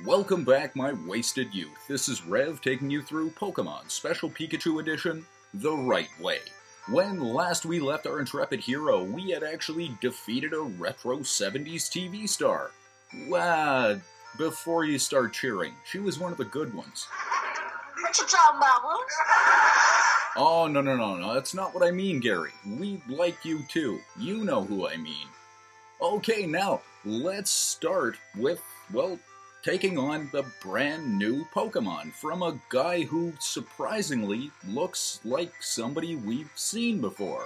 Welcome back, my wasted youth. This is Rev taking you through Pokemon Special Pikachu Edition the right way. When last we left our intrepid hero, we had actually defeated a retro 70s TV star. Well, before you start cheering, she was one of the good ones. What you talking about, Woods? Oh, no, that's not what I mean, Gary. We like you too. You know who I mean. Okay, now, let's start with, well, taking on the brand new Pokemon from a guy who surprisingly looks like somebody we've seen before.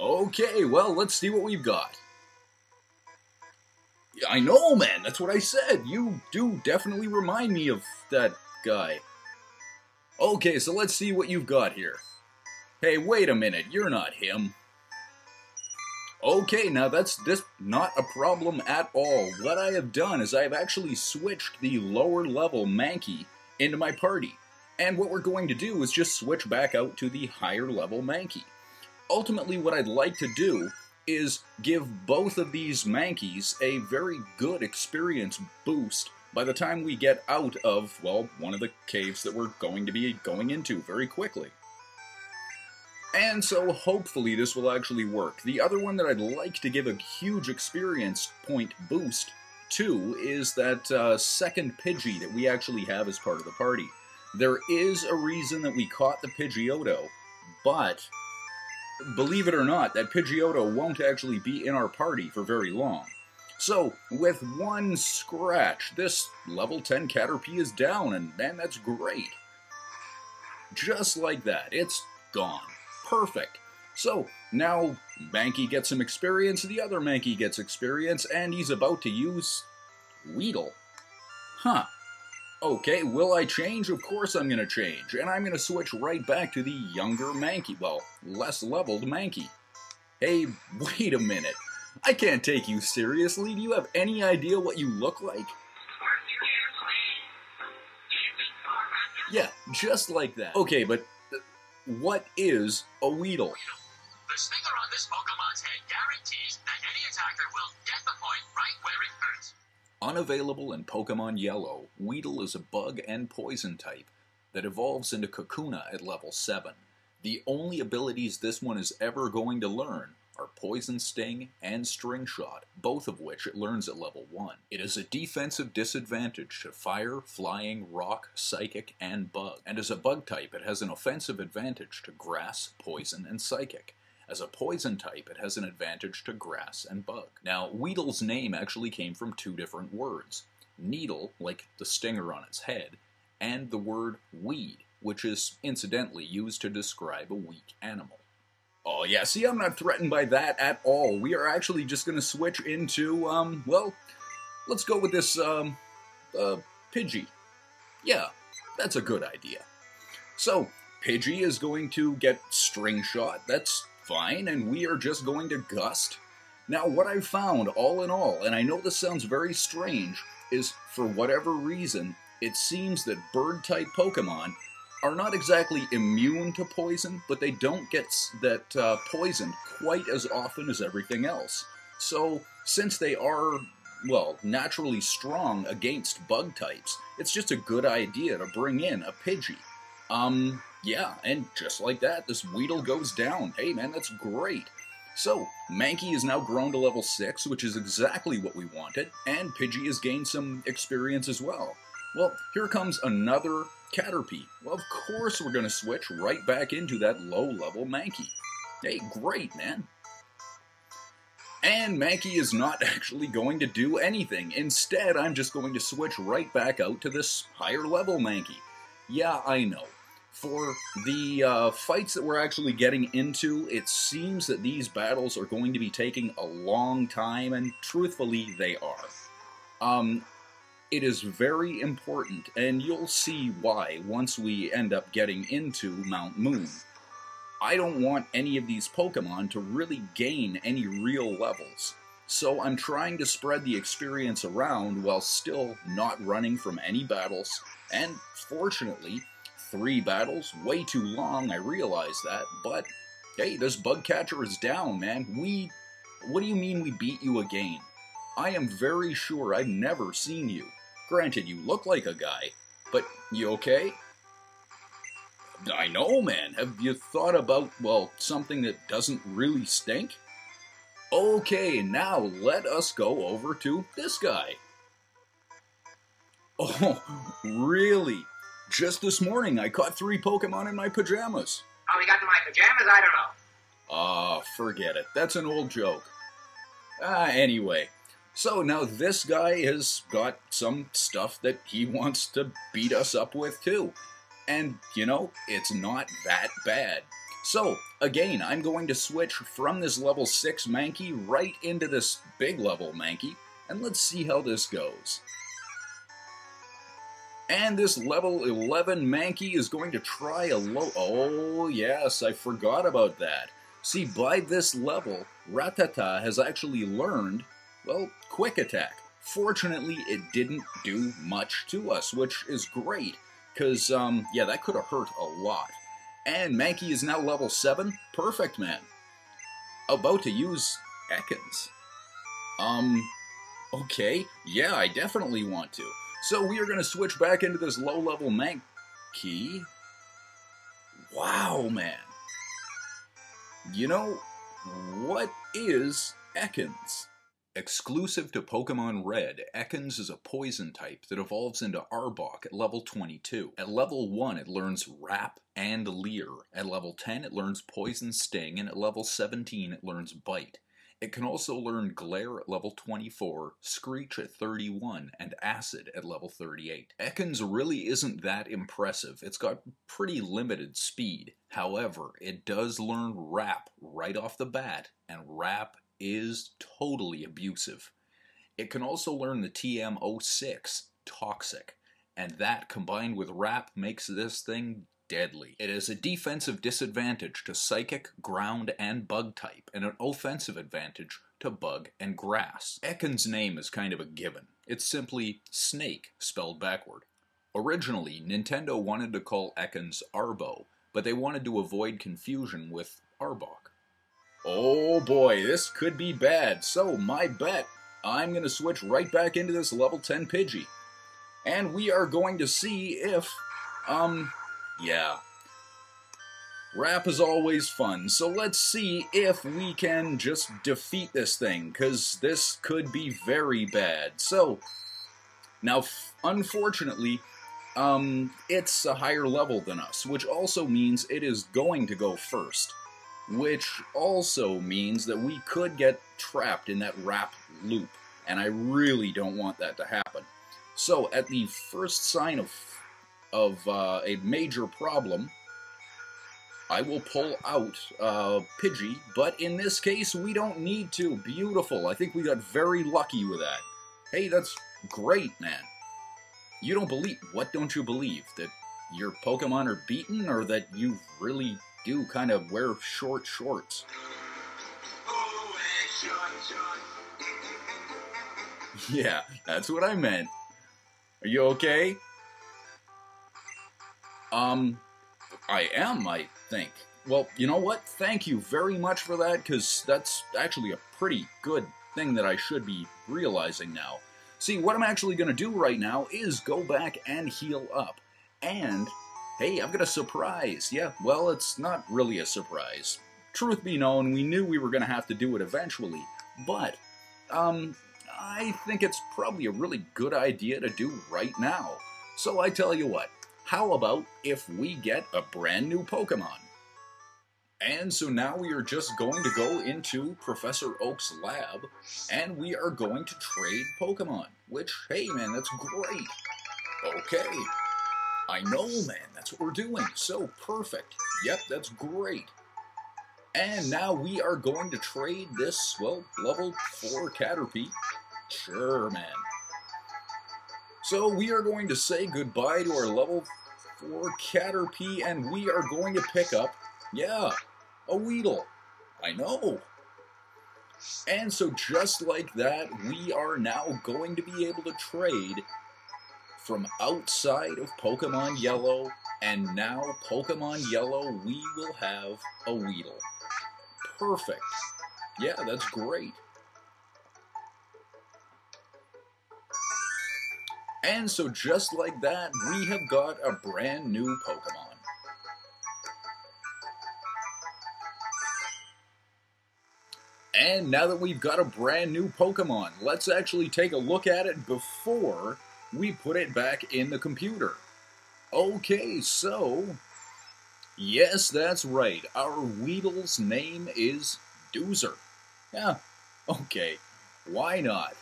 Okay, well, let's see what we've got. I know, man, that's what I said. You do definitely remind me of that guy. Okay, so let's see what you've got here. Hey, wait a minute, you're not him. Okay, now that's not a problem at all. What I have done is I've actually switched the lower level Mankey into my party. And what we're going to do is just switch back out to the higher level Mankey. Ultimately, what I'd like to do is give both of these Mankeys a very good experience boost by the time we get out of, well, one of the caves that we're going to be going into very quickly. And so hopefully this will actually work. The other one that I'd like to give a huge experience point boost to is that second Pidgey that we actually have as part of the party. There is a reason that we caught the Pidgeotto, but believe it or not, that Pidgeotto won't actually be in our party for very long. So, with one scratch, this level 10 Caterpie is down, and man, that's great. Just like that, it's gone. Perfect. So, now Mankey gets some experience, the other Mankey gets experience, and he's about to use WEEDLE. Huh. Okay, will I change? Of course I'm going to change, and I'm going to switch right back to the younger Mankey, well, less leveled Mankey. Hey, wait a minute. I can't take you seriously. Do you have any idea what you look like? Yeah, just like that. Okay, but what is a WEEDLE? The stinger on this Pokemon's head guarantees that any attacker will get the point right where it hurts. Unavailable in Pokemon Yellow, WEEDLE is a bug and poison type that evolves into Kakuna at level 7. The only abilities this one is ever going to learn are Poison Sting and String Shot, both of which it learns at level 1. It is a defensive disadvantage to Fire, Flying, Rock, Psychic, and Bug. And as a bug type, it has an offensive advantage to Grass, Poison, and Psychic. As a poison type, it has an advantage to Grass and Bug. Now, WEEDLE's name actually came from two different words. Needle, like the stinger on its head, and the word weed, which is incidentally used to describe a weak animal. Oh yeah, see, I'm not threatened by that at all. We are actually just going to switch into, well, let's go with this, Pidgey. Yeah, that's a good idea. So, Pidgey is going to get String Shot, that's fine, and we are just going to Gust. Now, what I've found, all in all, and I know this sounds very strange, is for whatever reason, it seems that Bird-type Pokemon are not exactly immune to poison, but they don't get that poisoned quite as often as everything else. So, since they are, well, naturally strong against bug types, it's just a good idea to bring in a Pidgey. Yeah, and just like that, this WEEDLE goes down. Hey man, that's great. So, Mankey is now grown to level 6, which is exactly what we wanted, and Pidgey has gained some experience as well. Well, here comes another Caterpie. Well, of course we're going to switch right back into that low-level Mankey. Hey, great, man. And Mankey is not actually going to do anything. Instead, I'm just going to switch right back out to this higher-level Mankey. Yeah, I know. For the fights that we're actually getting into, it seems that these battles are going to be taking a long time, and truthfully, they are. It is very important, and you'll see why once we end up getting into Mount Moon. I don't want any of these Pokemon to really gain any real levels, so I'm trying to spread the experience around while still not running from any battles, and fortunately, 3 battles, way too long, I realize that, but hey, this bug catcher is down, man. What do you mean we beat you again? I am very sure I've never seen you. Granted, you look like a guy, but you okay? I know, man. Have you thought about, well, something that doesn't really stink? Okay, now let us go over to this guy. Oh, really? Just this morning I caught 3 Pokemon in my pajamas. How we got in my pajamas, I don't know. Forget it. That's an old joke. Anyway. So now this guy has got some stuff that he wants to beat us up with too. And, you know, it's not that bad. So, again, I'm going to switch from this level 6 Mankey right into this big level Mankey, and let's see how this goes. And this level 11 Mankey is going to try a low... Oh, yes, I forgot about that. See, by this level, Rattata has actually learned, well, Quick Attack. Fortunately, it didn't do much to us, which is great, because, yeah, that could have hurt a lot. And Mankey is now level 7. Perfect, man. About to use Ekans. Okay, yeah, I definitely want to. So we are going to switch back into this low-level Mankey. Wow, man. You know, what is Ekans? Exclusive to Pokemon Red, Ekans is a poison type that evolves into Arbok at level 22. At level 1, it learns Wrap and Leer. At level 10, it learns Poison Sting, and at level 17, it learns Bite. It can also learn Glare at level 24, Screech at 31, and Acid at level 38. Ekans really isn't that impressive. It's got pretty limited speed. However, it does learn Wrap right off the bat, and Wrap is totally abusive. It can also learn the TM06, Toxic, and that combined with Wrap makes this thing deadly. It has a defensive disadvantage to Psychic, Ground, and Bug type, and an offensive advantage to Bug and Grass. Ekans' name is kind of a given. It's simply Snake, spelled backward. Originally, Nintendo wanted to call Ekans Arbo, but they wanted to avoid confusion with Arbok. Oh boy, this could be bad, so my bet, I'm going to switch right back into this level 10 Pidgey. And we are going to see if, yeah. Wrap is always fun, so let's see if we can just defeat this thing, because this could be very bad. So, now, unfortunately, it's a higher level than us, which also means it is going to go first. Which also means that we could get trapped in that Wrap loop, and I really don't want that to happen. So, at the first sign of a major problem, I will pull out Pidgey, but in this case, we don't need to. Beautiful. I think we got very lucky with that. Hey, that's great, man. You don't believe... What don't you believe? That your Pokemon are beaten, or that you really do kind of wear short shorts? Yeah, that's what I meant. Are you okay? I am, I think. Well, you know what? Thank you very much for that, because that's actually a pretty good thing that I should be realizing now. See, what I'm actually going to do right now is go back and heal up. And, hey, I've got a surprise. Yeah, well, it's not really a surprise. Truth be known, we knew we were going to have to do it eventually. But, I think it's probably a really good idea to do right now. So I tell you what. How about if we get a brand new Pokemon? And so now we are just going to go into Professor Oak's lab, and we are going to trade Pokemon. Which, hey man, that's great. Okay. I know, man, that's what we're doing. So perfect. Yep, that's great. And now we are going to trade this, well, level 4 Caterpie. Sure, man. So we are going to say goodbye to our level 4 Caterpie, and we are going to pick up, yeah, a Weedle. I know. And so just like that, we are now going to be able to trade from outside of Pokemon Yellow, and now Pokemon Yellow, we will have a Weedle. Perfect. Yeah, that's great. And so just like that, we have got a brand new Pokemon. And now that we've got a brand new Pokemon, let's actually take a look at it before we put it back in the computer. Okay, so, yes, that's right, our Weedle's name is DOOZER. Yeah, okay, why not?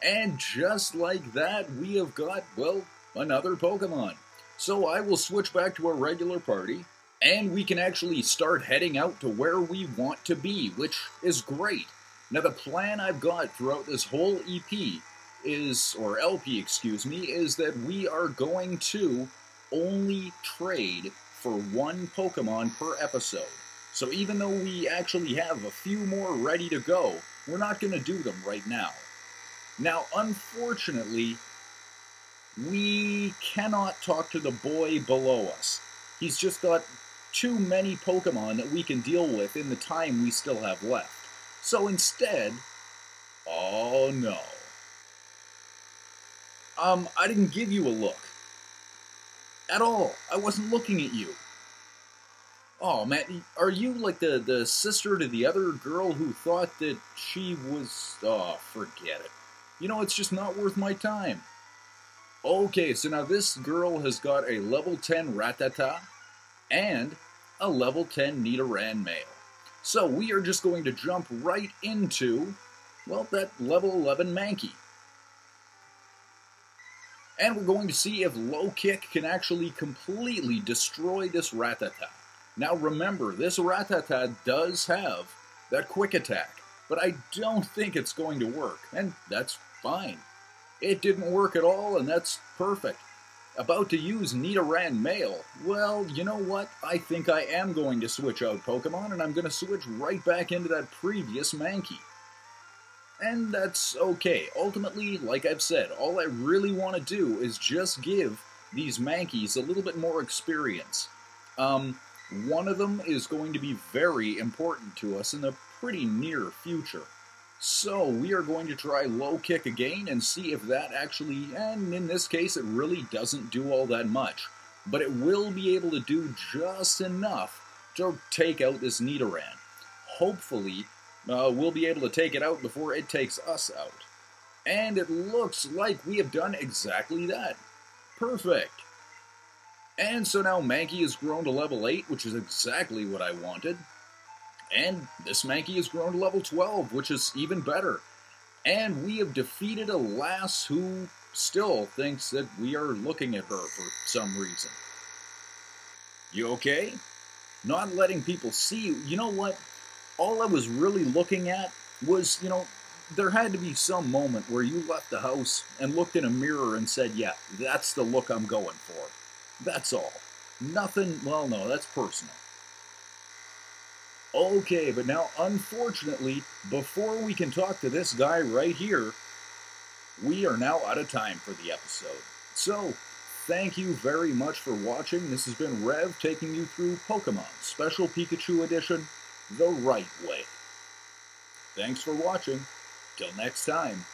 And just like that, we have got, well, another Pokemon. So I will switch back to a regular party, and we can actually start heading out to where we want to be, which is great. Now the plan I've got throughout this whole EP is, or LP, excuse me, is that we are going to only trade for one Pokemon per episode. So even though we actually have a few more ready to go, we're not going to do them right now. Now, unfortunately, we cannot talk to the boy below us. He's just got too many Pokemon that we can deal with in the time we still have left. So instead, oh no. I didn't give you a look. At all. I wasn't looking at you. Oh man, are you like the sister to the other girl who thought that she was... Oh, forget it. You know, it's just not worth my time. Okay, so now this girl has got a level 10 Rattata and a level 10 Nidoran male. So we are just going to jump right into, well, that level 11 Mankey. And we're going to see if Low Kick can actually completely destroy this Rattata. Now remember, this Rattata does have that quick attack, but I don't think it's going to work, and that's fine. It didn't work at all, and that's perfect. About to use Nidoran male. Well, you know what? I think I am going to switch out Pokemon, and I'm going to switch right back into that previous Mankey. And that's okay. Ultimately, like I've said, all I really want to do is just give these Mankeys a little bit more experience. One of them is going to be very important to us in the pretty near future. So we are going to try Low Kick again and see if that actually, and in this case it really doesn't do all that much, but it will be able to do just enough to take out this Nidoran. Hopefully, we'll be able to take it out before it takes us out. And it looks like we have done exactly that. Perfect. And so now Mankey has grown to level 8, which is exactly what I wanted. And this Mankey has grown to level 12, which is even better. And we have defeated a lass who still thinks that we are looking at her for some reason. You okay? Not letting people see you. You know what? All I was really looking at was, you know, there had to be some moment where you left the house and looked in a mirror and said, yeah, that's the look I'm going for. That's all. Nothing, well, no, that's personal. Okay, but now, unfortunately, before we can talk to this guy right here, we are now out of time for the episode. So, thank you very much for watching. This has been Rev taking you through Pokemon Special Pikachu Edition the right way. Thanks for watching. Till next time.